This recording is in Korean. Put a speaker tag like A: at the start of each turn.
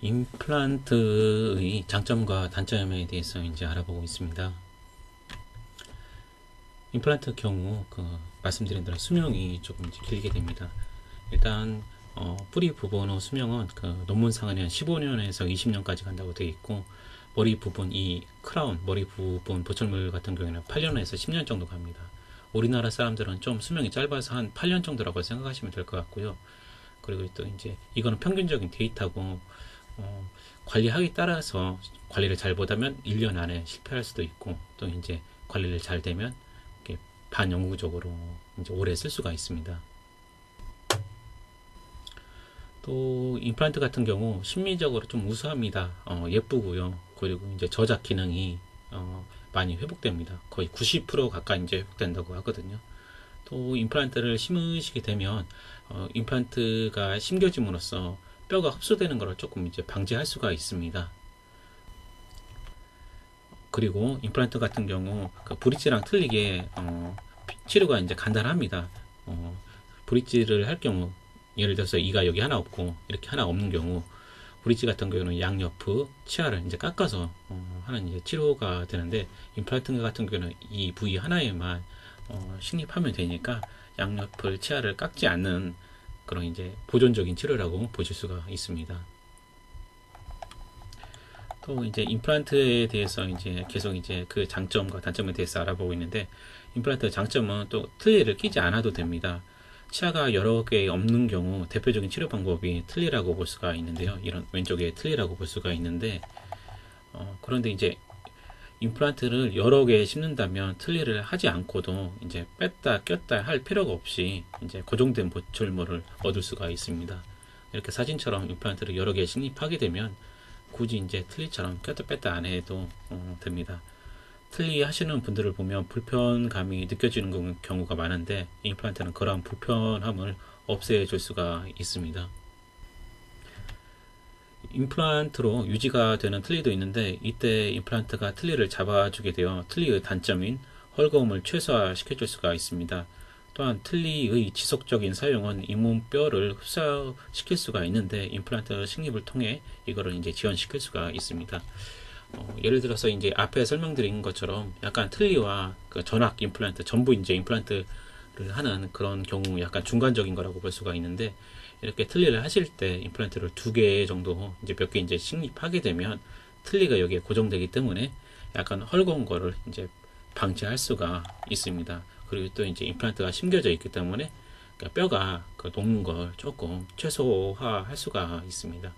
A: 임플란트의 장점과 단점에 대해서 이제 알아보고 있습니다. 임플란트 경우 말씀드린 대로 수명이 조금 이제 길게 됩니다. 일단 뿌리 부분의 수명은 논문상은 한 15년에서 20년까지 간다고 되어 있고, 머리 부분 이 크라운 머리 부분 보철물 같은 경우에는 8년에서 10년 정도 갑니다. 우리나라 사람들은 좀 수명이 짧아서 한 8년 정도라고 생각하시면 될 것 같고요. 그리고 또 이제 이거는 평균적인 데이터고, 관리하기 따라서 관리를 잘 못하면 1년 안에 실패할 수도 있고, 또 이제 관리를 잘 되면 반영구적으로 이제 오래 쓸 수가 있습니다. 또 임플란트 같은 경우 심미적으로 좀 우수합니다. 예쁘고요. 그리고 이제 저작 기능이 많이 회복됩니다. 거의 90% 가까이 이제 회복된다고 하거든요. 또 임플란트를 심으시게 되면 임플란트가 심겨짐으로써 뼈가 흡수되는 것을 조금 이제 방지할 수가 있습니다. 그리고 임플란트 같은 경우 브릿지랑 틀리게 치료가 이제 간단합니다. 브릿지를 할 경우 예를 들어서 이가 여기 하나 없고 이렇게 하나 없는 경우, 브릿지 같은 경우는 양옆의 치아를 이제 깎아서 하는 이제 치료가 되는데, 임플란트 같은 경우는 이 부위 하나에만 식립하면 되니까 양옆의 치아를 깎지 않는 그런 이제 보존적인 치료라고 보실 수가 있습니다. 또 이제 임플란트에 대해서 이제 계속 이제 그 장점과 단점에 대해서 알아보고 있는데, 임플란트 장점은 또 틀니를 끼지 않아도 됩니다. 치아가 여러 개 없는 경우 대표적인 치료 방법이 틀니라고 볼 수가 있는데요. 이런 왼쪽에 틀니라고 볼 수가 있는데, 그런데 이제 임플란트를 여러 개 심는다면 틀니를 하지 않고도 이제 뺐다 꼈다 할 필요가 없이 이제 고정된 보철물을 얻을 수가 있습니다. 이렇게 사진처럼 임플란트를 여러 개 식립하게 되면 굳이 이제 틀니처럼 꼈다 뺐다 안 해도 됩니다. 틀니 하시는 분들을 보면 불편감이 느껴지는 경우가 많은데, 임플란트는 그러한 불편함을 없애줄 수가 있습니다. 임플란트로 유지가 되는 틀니도 있는데, 이때 임플란트가 틀니를 잡아주게 되어 틀니의 단점인 헐거움을 최소화시켜줄 수가 있습니다. 또한 틀니의 지속적인 사용은 잇몸뼈를 흡수시킬 수가 있는데, 임플란트 식립을 통해 이거를 이제 지원시킬 수가 있습니다. 예를 들어서 이제 앞에 설명드린 것처럼 약간 틀니와 전악 임플란트 전부 이제 임플란트를 하는 그런 경우 약간 중간적인 거라고 볼 수가 있는데, 이렇게 틀니를 하실 때 임플란트를 2개 정도 이제 몇 개 이제 식립하게 되면 틀니가 여기에 고정되기 때문에 약간 헐거운 거를 이제 방지할 수가 있습니다. 그리고 또 이제 임플란트가 심겨져 있기 때문에 뼈가 녹는 걸 조금 최소화할 수가 있습니다.